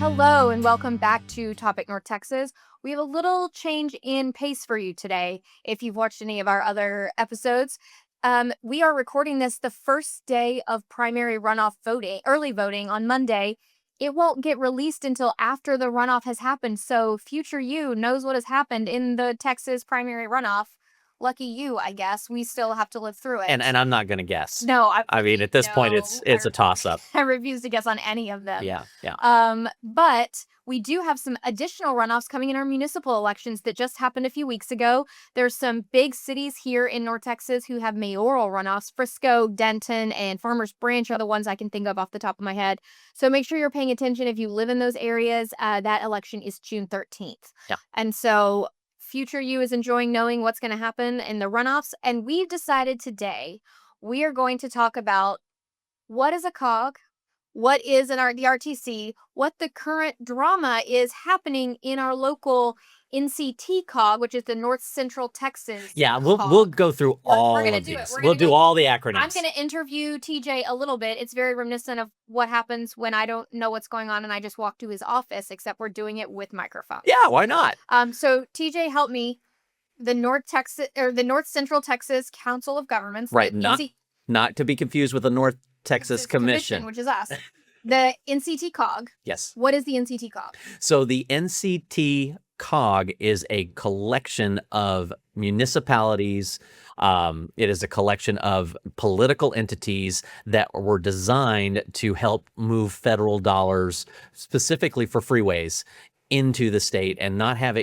Hello and welcome back to Topic North Texas. We have a little change in pace for you today. If you've watched any of our other episodes, we are recording this the first day of primary runoff voting, early voting on Monday. It won't get released until after the runoff has happened, so future you knows what has happened in the Texas primary runoff. Lucky you, I guess. We still have to live through it. And I'm not going to guess. No, I mean, at this point, it's a toss-up. I refuse to guess on any of them. Yeah. But we do have some additional runoffs coming in our municipal elections that just happened a few weeks ago. There's some big cities here in North Texas who have mayoral runoffs. Frisco, Denton, and Farmers Branch are the ones I can think of off the top of my head. So make sure you're paying attention if you live in those areas. That election is June 13th. Yeah. And so future you is enjoying knowing what's going to happen in the runoffs. And we've decided today we are going to talk about what is a COG, what is the RTC, what the current drama is happening in our local NCTCOG, which is the North Central Texas. Yeah, we'll go through all of these. We'll do all the acronyms. I'm going to interview TJ a little bit. It's very reminiscent of what happens when I don't know what's going on and I just walk to his office, except we're doing it with microphones. Yeah, why not? So TJ, help me. The North Central Texas Council of Governments. Right, not to be confused with the North Texas Commission, which is us. The NCTCOG. Yes. What is the NCTCOG? So the NCTCOG is a collection of municipalities. It is a collection of political entities that were designed to help move federal dollars specifically for freeways into the state and not have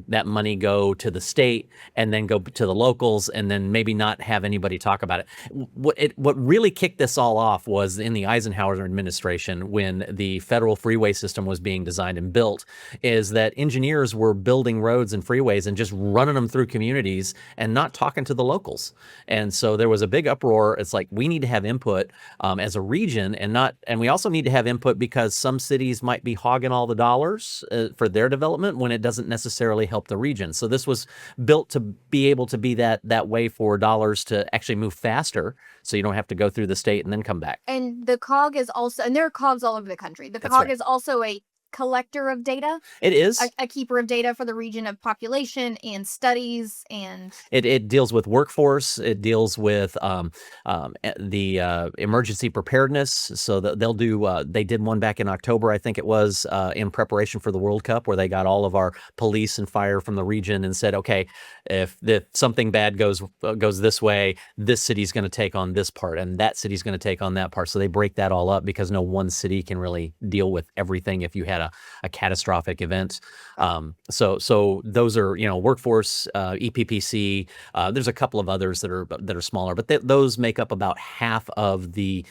that money go to the state and then go to the locals and then maybe not have anybody talk about it. What really kicked this all off was in the Eisenhower administration when the federal freeway system was being designed and built, is that engineers were building roads and freeways and just running them through communities and not talking to the locals. And so there was a big uproar. It's like, we need to have input as a region and we also need to have input because some cities might be hogging all the dollars for their development when it doesn't necessarily help the region. So this was built to be able to be that way for dollars to actually move faster, so you don't have to go through the state and then come back. And the COG is also, and there are COGs all over the country. The COG is also a collector of data. It is a keeper of data for the region of population and studies, and it deals with workforce. It deals with the emergency preparedness. So that they'll do. They did one back in October, I think it was, in preparation for the World Cup, where they got all of our police and fire from the region and said, okay, if something bad goes this way, this city's going to take on this part, and that city's going to take on that part. So they break that all up because no one city can really deal with everything if you had a catastrophic event. So those are, workforce, EPPC. There's a couple of others that are smaller, but those make up about half of the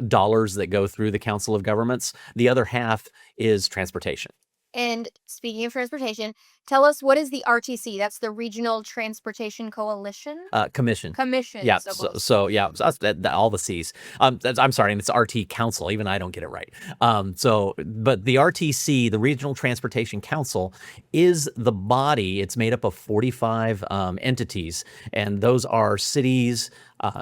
dollars that go through the Council of Governments. The other half is transportation. And speaking of transportation, tell us, what is the RTC? That's the Regional Transportation Coalition? Commission. Yeah. So yeah, all the C's. I'm sorry, and it's RT Council. Even I don't get it right. But the RTC, the Regional Transportation Council, is the body. It's made up of 45 entities, and those are cities,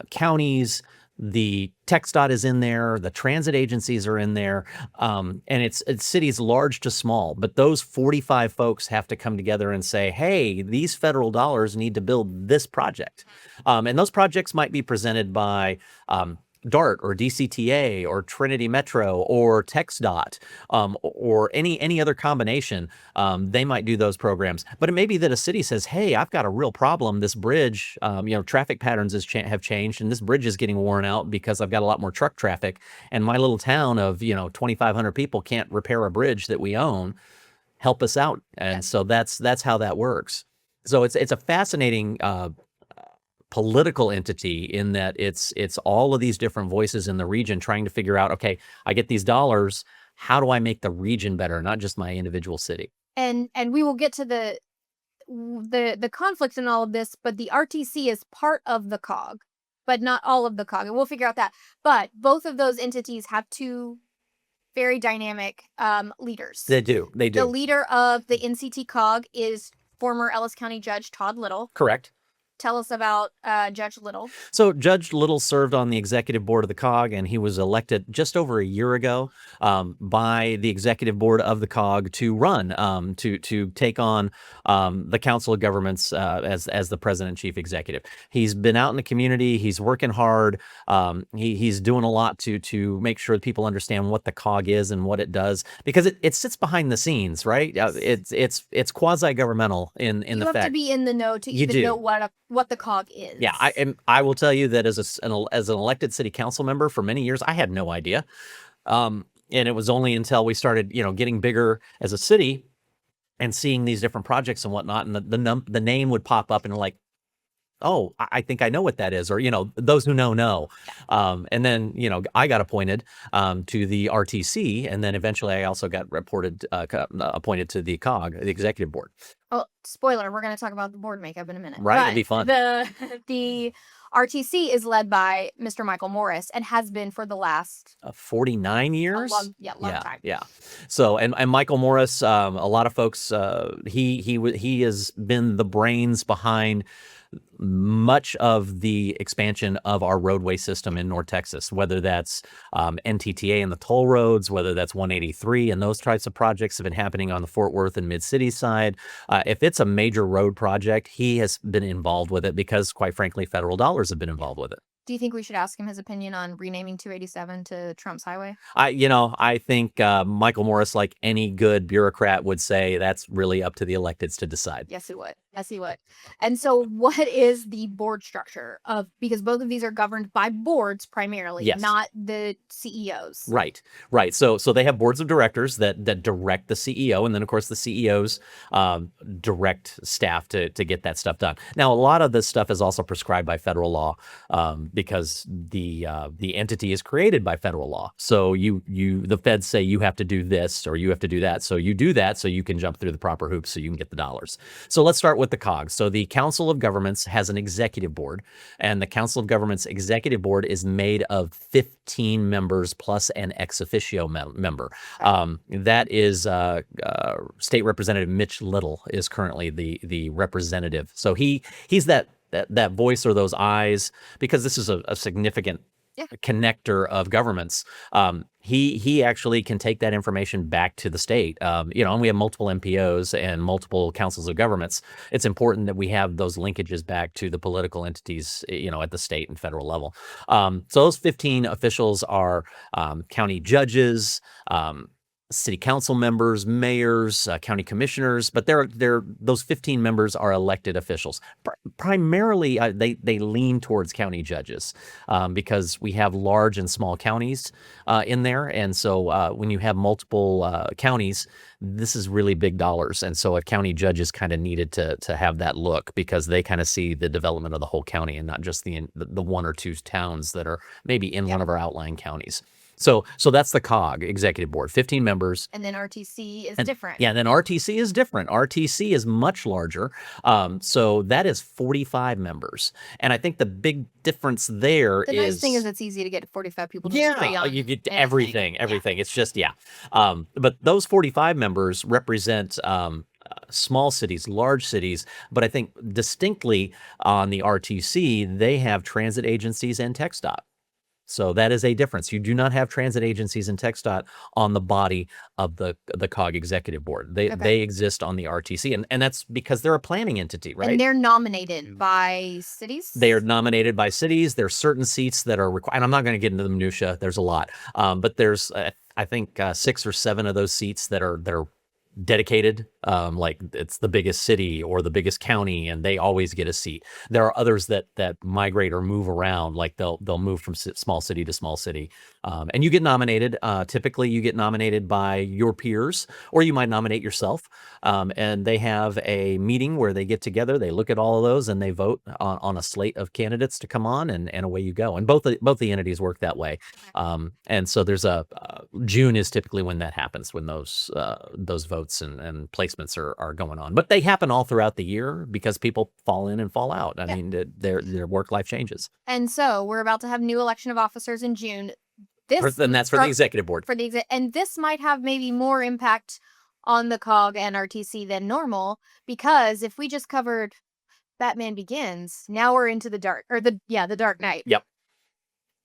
counties. The TxDOT is in there, the transit agencies are in there, and it's cities large to small. But those 45 folks have to come together and say, hey, these federal dollars need to build this project. And those projects might be presented by DART or DCTA or Trinity Metro or TxDOT or any other combination. They might do those programs. But it may be that a city says, hey, I've got a real problem. This bridge, traffic patterns have changed, and this bridge is getting worn out because I've got a lot more truck traffic, and my little town of 2,500 people can't repair a bridge that we own. Help us out. And so that's how that works. So it's a fascinating political entity in that it's all of these different voices in the region trying to figure out, okay, I get these dollars, how do I make the region better, not just my individual city? And we will get to the conflict in all of this, but the RTC is part of the COG, but not all of the COG, and we'll figure out that. But both of those entities have two very dynamic leaders. They do. The leader of the NCTCOG is former Ellis County Judge Todd Little. Correct. tell us about Judge Little. So Judge Little served on the executive board of the COG, and he was elected just over a year ago by the executive board of the COG to run to take on the Council of Governments as the president and chief executive. He's been out in the community. He's working hard. He's doing a lot to make sure that people understand what the COG is and what it does, because it sits behind the scenes, right? It's quasi-governmental in the fact you have to be in the know to even know what the COG is. Yeah, I will tell you that as an elected city council member for many years, I had no idea. And it was only until we started, getting bigger as a city and seeing these different projects and whatnot, and the name would pop up and like, oh, I think I know what that is, or those who know. And then I got appointed to the RTC, and then eventually I also got appointed to the COG, the executive board. Oh, spoiler! We're going to talk about the board makeup in a minute. Right, it'd be fun. The RTC is led by Mr. Michael Morris and has been for the last 49 years. Long time. Yeah. So and Michael Morris, a lot of folks, he has been the brains behind much of the expansion of our roadway system in North Texas, whether that's NTTA and the toll roads, whether that's 183 and those types of projects have been happening on the Fort Worth and Mid-City side. If it's a major road project, he has been involved with it because, quite frankly, federal dollars have been involved with it. Do you think we should ask him his opinion on renaming 287 to Trump's Highway? I think Michael Morris, like any good bureaucrat, would say that's really up to the electeds to decide. Yes, he would. And so what is the board structure because both of these are governed by boards primarily, yes, not the CEOs. Right. So they have boards of directors that direct the CEO, and then of course the CEOs direct staff to get that stuff done. Now, a lot of this stuff is also prescribed by federal law because the entity is created by federal law. So the feds say you have to do this or you have to do that. So you do that so you can jump through the proper hoops so you can get the dollars. So let's start with the COG. So the Council of Governments has an executive board, and the Council of Governments executive board is made of 15 members plus an ex officio member. That is State Representative Mitch Little is currently the representative. So he's that voice or those eyes, because this is a significant connector of governments. He actually can take that information back to the state. And we have multiple MPOs and multiple councils of governments. It's important that we have those linkages back to the political entities, at the state and federal level. So those 15 officials are county judges, city council members, mayors, county commissioners, but those 15 members are elected officials. Primarily, they lean towards county judges because we have large and small counties in there, and so when you have multiple counties, this is really big dollars, and so a county judge is kind of needed to have that look, because they kind of see the development of the whole county and not just the one or two towns that are maybe in one of our outlying counties. So that's the COG executive board, 15 members. And then RTC is different. Yeah, and then RTC is different. RTC is much larger. So that is 45 members. And I think the big difference there is... The nice thing is it's easy to get 45 people to agree on. You get everything. It's just, but those 45 members represent... small cities, large cities, but I think distinctly on the RTC, they have transit agencies and TxDOT. So that is a difference. You do not have transit agencies and TxDOT on the body of the COG executive board. They exist on the RTC, and that's because they're a planning entity, right? And they're nominated by cities? They are nominated by cities. There are certain seats that are required, and I'm not going to get into the minutia. There's a lot, but there's I think 6 or 7 of those seats that are dedicated, like it's the biggest city or the biggest county, and they always get a seat. There are others that migrate or move around, like they'll move from small city to small city, and you get nominated. Typically, you get nominated by your peers, or you might nominate yourself. And they have a meeting where they get together, they look at all of those, and they vote on a slate of candidates to come on, and away you go. And both the entities work that way. And so there's June is typically when that happens, when those votes and placements are going on. But they happen all throughout the year because people fall in and fall out. I mean, their work life changes. And so we're about to have new election of officers in June. And that's for the executive board. And this might have maybe more impact on the COG and RTC than normal, because if we just covered Batman Begins, now we're into the dark, or the Dark Knight. Yep.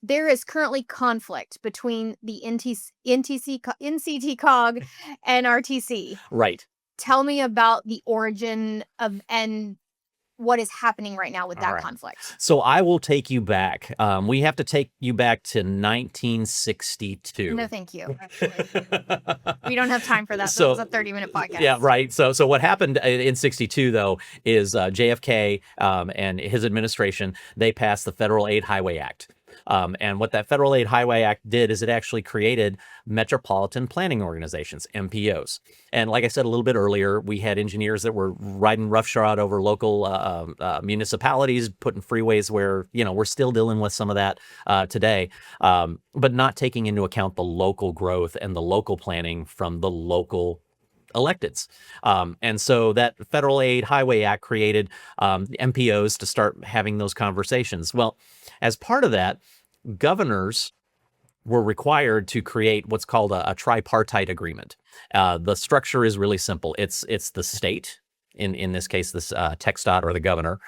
There is currently conflict between the NCTCOG and RTC. Right. Tell me about the origin of and what is happening right now with All that right. conflict. So I will take you back. We have to take you back to 1962. No, thank you. We don't have time for that. So- That was a 30-minute podcast. Yeah, right. So what happened in 62, though, is JFK and his administration, they passed the Federal Aid Highway Act. And what that Federal Aid Highway Act did is it actually created metropolitan planning organizations, MPOs. And like I said a little bit earlier, we had engineers that were riding roughshod over local municipalities, putting freeways where, we're still dealing with some of that today, but not taking into account the local growth and the local planning from the local electeds. And so that Federal Aid Highway Act created MPOs to start having those conversations. Well, as part of that, governors were required to create what's called a tripartite agreement. The structure is really simple. It's the state, in this case, this TxDOT or the governor.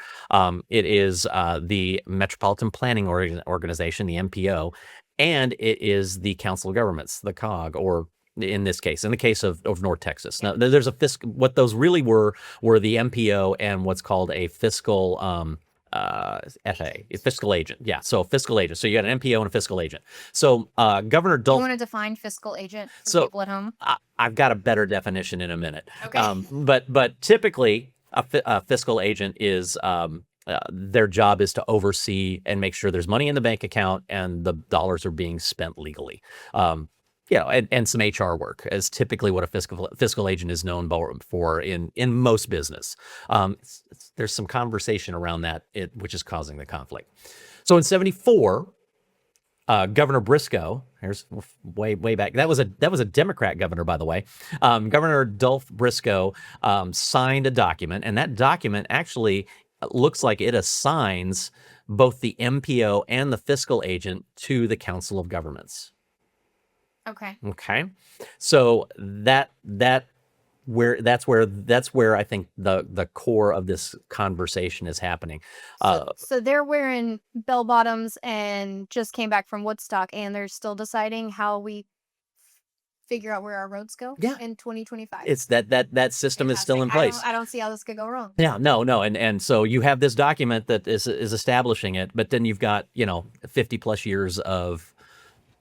It is the Metropolitan Planning Organization, the MPO, and it is the Council of Governments, the COG, or in this case, in the case of North Texas. Now, there's what those really were the MPO and what's called a fiscal FA, a fiscal agent. Yeah, so fiscal agent. So you got an MPO and a fiscal agent. So Governor You Dolph. want to define fiscal agent for So- people at home? I've got a better definition in a minute. Okay. But typically, a fiscal agent is their job is to oversee and make sure there's money in the bank account and the dollars are being spent legally. And some HR work is typically what a fiscal agent is known for in most business. There's some conversation around that, which is causing the conflict. So in '74, Governor Briscoe, here's way back. That was a Democrat governor, by the way. Governor Dolph Briscoe signed a document, and that document actually looks like it assigns both the MPO and the fiscal agent to the Council of Governments. Okay. Okay, so that's where I think the core of this conversation is happening. So they're wearing bell bottoms and just came back from Woodstock, and they're still deciding how we figure out where our roads go in 2025. It's that system is still in place. I don't see how this could go wrong. Yeah, no, and so you have this document that is establishing it, but then you've got 50 plus years of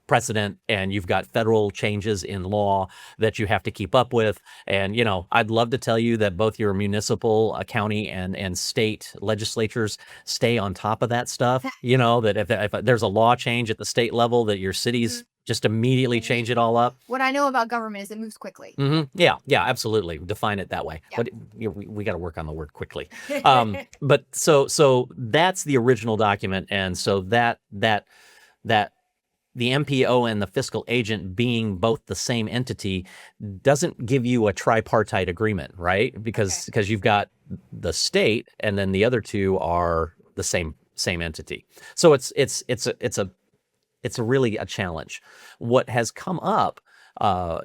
precedent, and you've got federal changes in law that you have to keep up with. And I'd love to tell you that both your municipal, county, and state legislatures stay on top of that stuff. That if there's a law change at the state level, that your cities just immediately change it all up. What I know about government is it moves quickly. Mm-hmm. Yeah, absolutely. Define it that way. Yeah. But we got to work on the word quickly. But so that's the original document, and so that the MPO and the fiscal agent being both the same entity doesn't give you a tripartite agreement, right? Because you've got the state, and then the other two are the same entity. So it's really a challenge. What has come up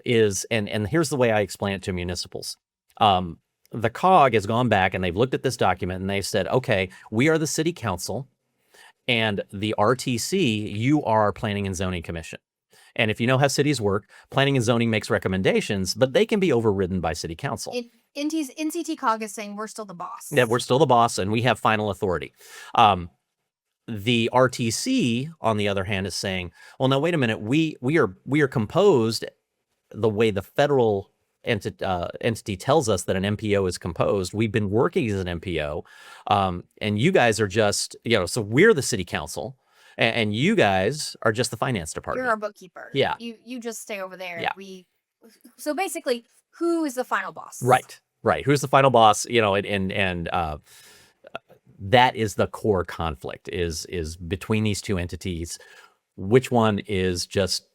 is, and here's the way I explain it to municipals. The COG has gone back and they've looked at this document and they've said, okay, we are the city council, and the RTC, you are our Planning and Zoning Commission. And if you know how cities work, planning and zoning makes recommendations, but they can be overridden by city council. NCTCOG is saying we're still the boss. Yeah, we're still the boss and we have final authority. The RTC, on the other hand, is saying, well, no, wait a minute. We are composed the way the federal entity tells us that an MPO is composed. We've been working as an MPO, and you guys are just, so we're the city council, and you guys are just the finance department. You're our bookkeeper. Yeah. You just stay over there. Yeah. So basically, who is the final boss? Right. Who's the final boss? That is the core conflict is between these two entities. Which one is just,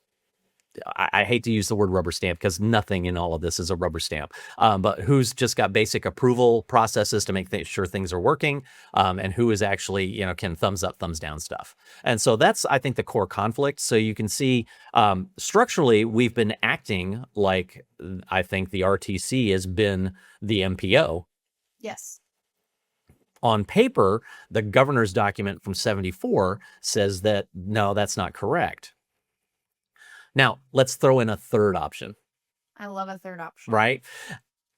I hate to use the word rubber stamp because nothing in all of this is a rubber stamp, but who's just got basic approval processes to make sure things are working, and who is actually, can thumbs up, thumbs down stuff. And so that's, I think, the core conflict. So you can see structurally, we've been acting like, I think the RTC has been the MPO. Yes. On paper, the governor's document from 74 says that, no, that's not correct. Now, let's throw in a third option. I love a third option. Right?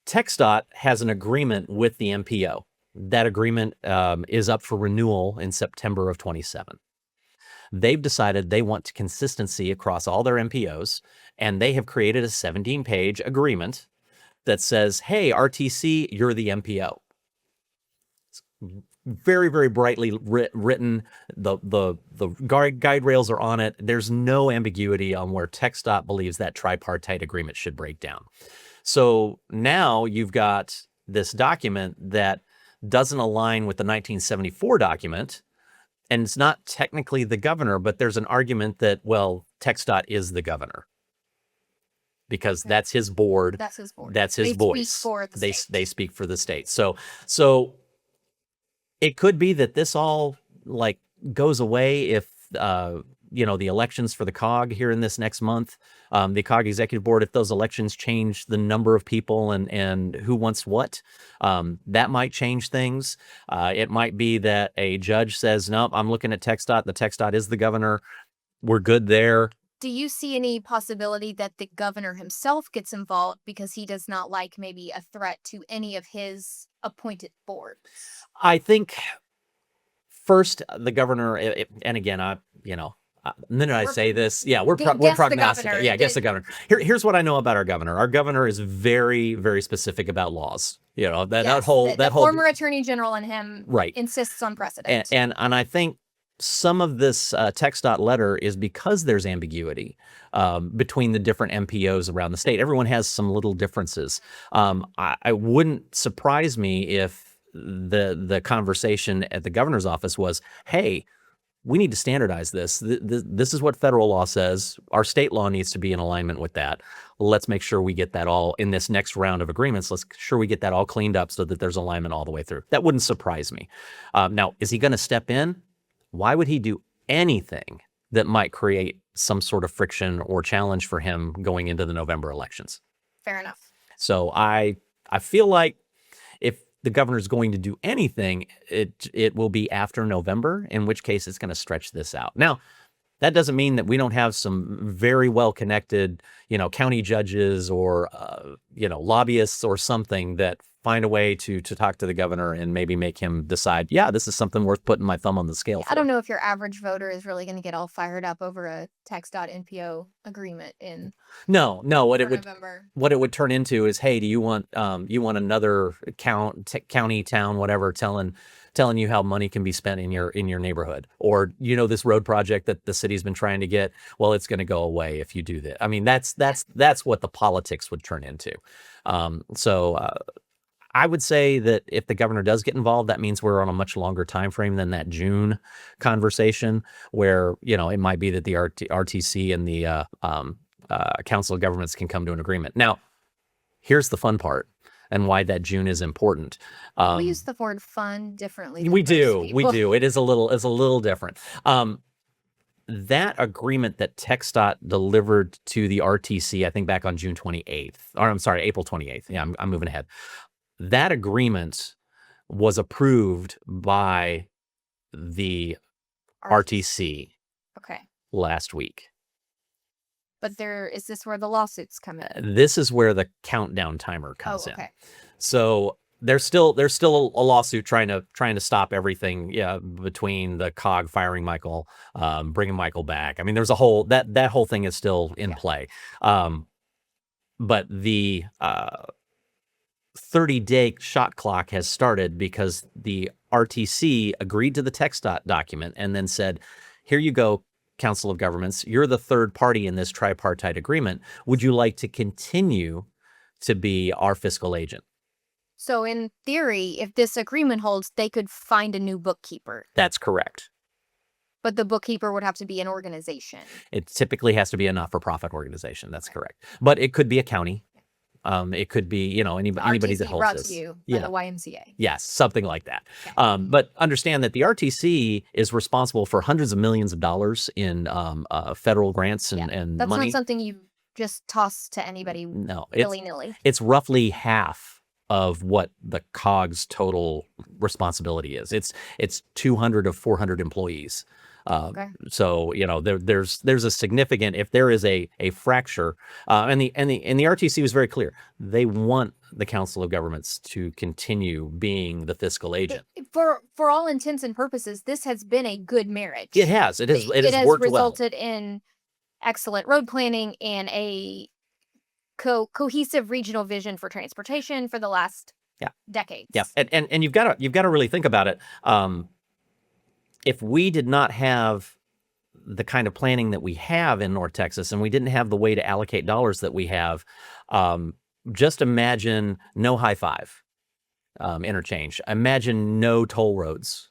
TxDOT has an agreement with the MPO. That agreement is up for renewal in September of 27. They've decided they want consistency across all their MPOs, and they have created a 17-page agreement that says, hey, RTC, you're the MPO. It's very, very brightly written. The guide rails are on it. There's no ambiguity on where TxDOT believes that tripartite agreement should break down. So now you've got this document that doesn't align with the 1974 document, and it's not technically the governor, but there's an argument that, well, TxDOT is the governor because that's his board. That's his board. That's his voice. Speak for the state. They speak for the state. So it could be that this all like goes away if the elections for the COG here in this next month, the COG executive board, if those elections change the number of people and who wants what, that might change things. It might be that a judge says, no, I'm looking at TxDOT. The TxDOT is the governor. We're good there. Do you see any possibility that the governor himself gets involved because he does not like maybe a threat to any of his appointed boards? I think first the governor, and again, the minute I say this, we're prognosticating. Guess the governor. Here's what I know about our governor. Our governor is very, very specific about laws. That whole former attorney general and him insists on precedent. And I think some of this TxDOT letter is because there's ambiguity between the different MPOs around the state. Everyone has some little differences. I wouldn't surprise me if the conversation at the governor's office was, hey, we need to standardize this. This is what federal law says. Our state law needs to be in alignment with that. Let's make sure we get that all in this next round of agreements. Let's sure we get that all cleaned up so that there's alignment all the way through. That wouldn't surprise me. Now, is he going to step in? Why would he do anything that might create some sort of friction or challenge for him going into the November elections? Fair enough. So I feel like if the governor's going to do anything, it will be after November, in which case it's going to stretch this out. Now, that doesn't mean that we don't have some very well-connected, county judges or, lobbyists or something that find a way to talk to the governor and maybe make him decide, this is something worth putting my thumb on the scale for. I don't know if your average voter is really going to get all fired up over a TxDOT NPO agreement in No. November. What it would turn into is, hey, do you want another county, town, whatever, telling you how money can be spent in your neighborhood, or this road project that the city's been trying to get, well, it's going to go away if you do that. I mean, that's what the politics would turn into. I would say that if the governor does get involved, that means we're on a much longer time frame than that June conversation, where it might be that the RTC and the Council of Governments can come to an agreement. Now, here's the fun part, and why that June is important. We use the word fun differently. We do. It is a little different. That agreement that TxDOT delivered to the RTC, I think back on June 28th, or I'm sorry, April 28th. Yeah, I'm moving ahead. That agreement was approved by the RTC last week. But is this where the lawsuits come in? This is where the countdown timer comes in. So there's still a lawsuit trying to stop everything between the COG firing Michael, bringing Michael back. I mean, there's a whole that whole thing is still in play. But the 30-day shot clock has started because the RTC agreed to the TxDOT document and then said, here you go, Council of Governments, you're the third party in this tripartite agreement. Would you like to continue to be our fiscal agent? So in theory, if this agreement holds, they could find a new bookkeeper. That's correct. But the bookkeeper would have to be an organization. It typically has to be a not-for-profit organization. That's correct. But it could be a county. It could be, anybody that holds this. RTC brought to you by the YMCA. Yes, something like that. Okay. But understand that the RTC is responsible for hundreds of millions of dollars in federal grants and That's money. not something you just toss to anybody willy-nilly. It's roughly half of what the COG's total responsibility is. It's 200 of 400 employees. Okay. So there's a significant, if there is a fracture, and the RTC was very clear. They want the Council of Governments to continue being the fiscal agent. For all intents and purposes, this has been a good marriage. It has. It has worked resulted well. in excellent road planning and a cohesive regional vision for transportation for the last decades. Yeah, and you've got to really think about it. If we did not have the kind of planning that we have in North Texas, and we didn't have the way to allocate dollars that we have, just imagine no high five interchange. Imagine no toll roads.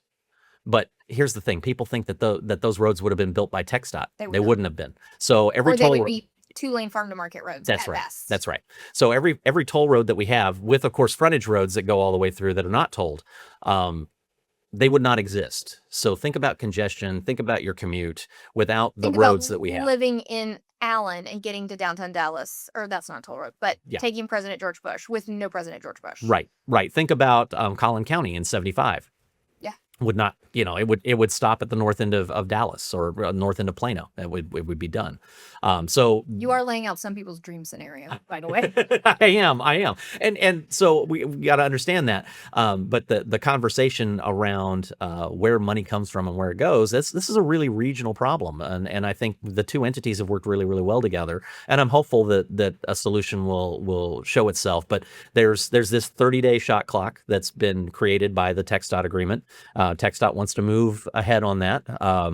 But here's the thing: people think that those roads would have been built by TxDOT. They wouldn't have been. So every toll road, be 2-lane farm to market roads. That's at right. best. That's right. So every toll road that we have, with of course frontage roads that go all the way through that are not tolled, they would not exist. So think about congestion. Think about your commute without the roads that we have. Living in Allen and getting to downtown Dallas, or that's not a toll road, but taking President George Bush with no President George Bush. Right. Think about Collin County in 75. Yeah. Would not, it would stop at the north end of Dallas or north end of Plano. It would be done. So you are laying out some people's dream scenario, by the way. I am. And so we got to understand that. But the conversation around where money comes from and where it goes, this is a really regional problem. And I think the two entities have worked really, really well together. And I'm hopeful that a solution will show itself. But there's this 30-day shot clock that's been created by the TxDOT agreement. TxDOT wants to move ahead on that. I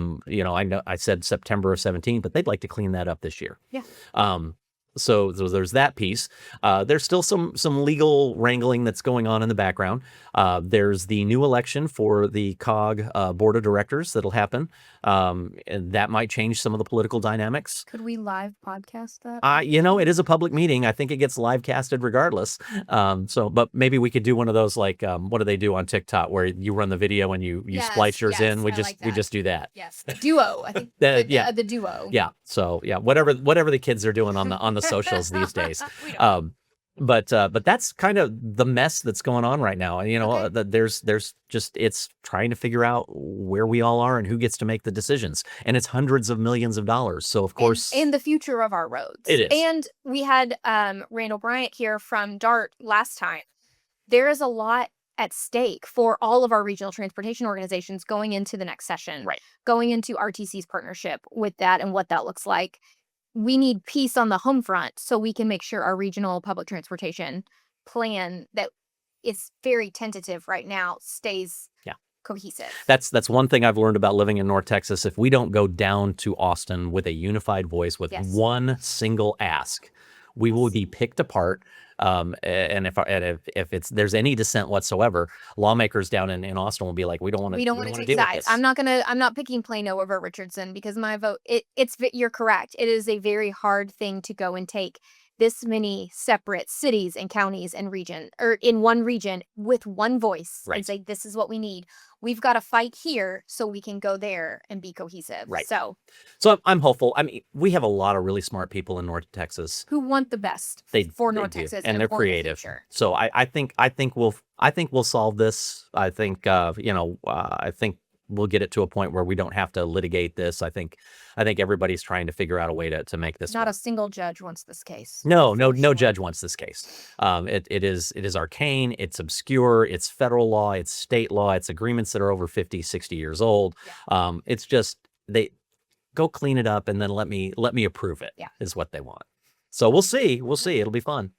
know I said September of 17, but they'd like to clean that up this year. Yeah. So there's that piece. There's still some legal wrangling that's going on in the background. There's the new election for the COG board of directors that'll happen. And that might change some of the political dynamics. Could we live podcast that? It is a public meeting. I think it gets live casted regardless. But maybe we could do one of those, like, what do they do on TikTok where you run the video and you splice yours in? We just do that. Yes. Duo. I think the duo. Yeah. So whatever the kids are doing on the socials these days. But that's kind of the mess that's going on right now. And there's just, it's trying to figure out where we all are and who gets to make the decisions. And it's hundreds of millions of dollars. So of course, and the future of our roads. It is. And we had Randall Bryant here from DART last time. There is a lot at stake for all of our regional transportation organizations going into the next session. Right. Going into RTC's partnership with that and what that looks like. We need peace on the home front so we can make sure our regional public transportation plan that is very tentative right now stays cohesive. That's one thing I've learned about living in North Texas. If we don't go down to Austin with a unified voice with one single ask, we will be picked apart. And if there's any dissent whatsoever, lawmakers down in Austin will be like, we don't want to take sides. I'm not picking Plano over Richardson because my vote, you're correct. It is a very hard thing to go and take this many separate cities and counties and region, or in one region with one voice and say, this is what we need. We've got to fight here so we can go there and be cohesive. Right. So I'm hopeful. I mean, we have a lot of really smart people in North Texas who want the best for North Texas, and they're creative. So I think we'll solve this. I think we'll get it to a point where we don't have to litigate this. I think everybody's trying to figure out a way to make this Not work. a single judge wants this case. No judge wants this case. It is arcane, it's obscure, it's federal law, it's state law, it's agreements that are over 50, 60 years old. It's just, they go clean it up and then let me approve it is what they want. So we'll see. It'll be fun.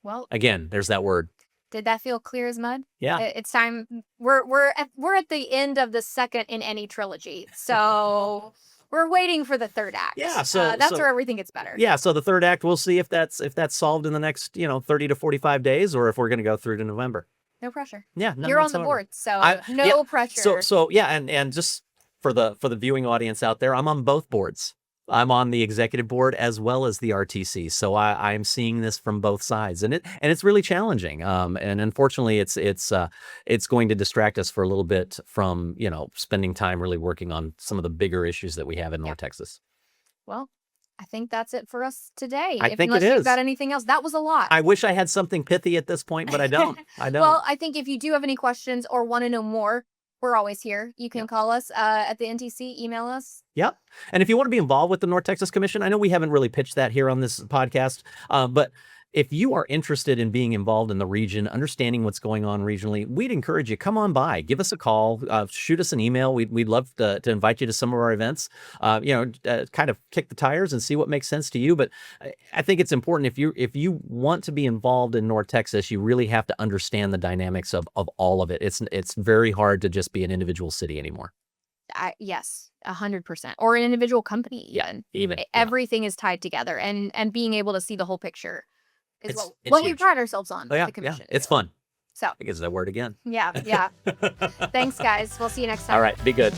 Well, again, there's that word. Did that feel clear as mud? Yeah. It's time. We're at the end of the second in any trilogy. So we're waiting for the third act. Yeah. So that's where everything gets better. Yeah. So the third act, we'll see if that's solved in the next 30 to 45 days, or if we're going to go through to November. No pressure. Yeah. You're on the board, so no pressure. So yeah, and just for the viewing audience out there, I'm on both boards. I'm on the executive board as well as the RTC, so I'm seeing this from both sides, and it's really challenging. And unfortunately, it's going to distract us for a little bit from spending time really working on some of the bigger issues that we have in North Texas. Well, I think that's it for us today. I think it Unless you've got is. anything else. That was a lot. I wish I had something pithy at this point, but I don't. I don't. Well, I think if you do have any questions or want to know more, we're always here. You can Yep. call us at the NTC, email us. Yep. And if you want to be involved with the North Texas Commission, I know we haven't really pitched that here on this podcast, but if you are interested in being involved in the region, understanding what's going on regionally, we'd encourage you, come on by, give us a call, shoot us an email. We'd love to invite you to some of our events, kind of kick the tires and see what makes sense to you. But I think it's important, if you want to be involved in North Texas, you really have to understand the dynamics of all of it. It's very hard to just be an individual city anymore. Yes, 100%. Or an individual company even. Yeah. Everything is tied together, and being able to see the whole picture is It's what we huge. pride ourselves on. Oh, yeah, the commission. it's fun. So, I guess that word again. yeah. Thanks, guys. We'll see you next time. All right, be good.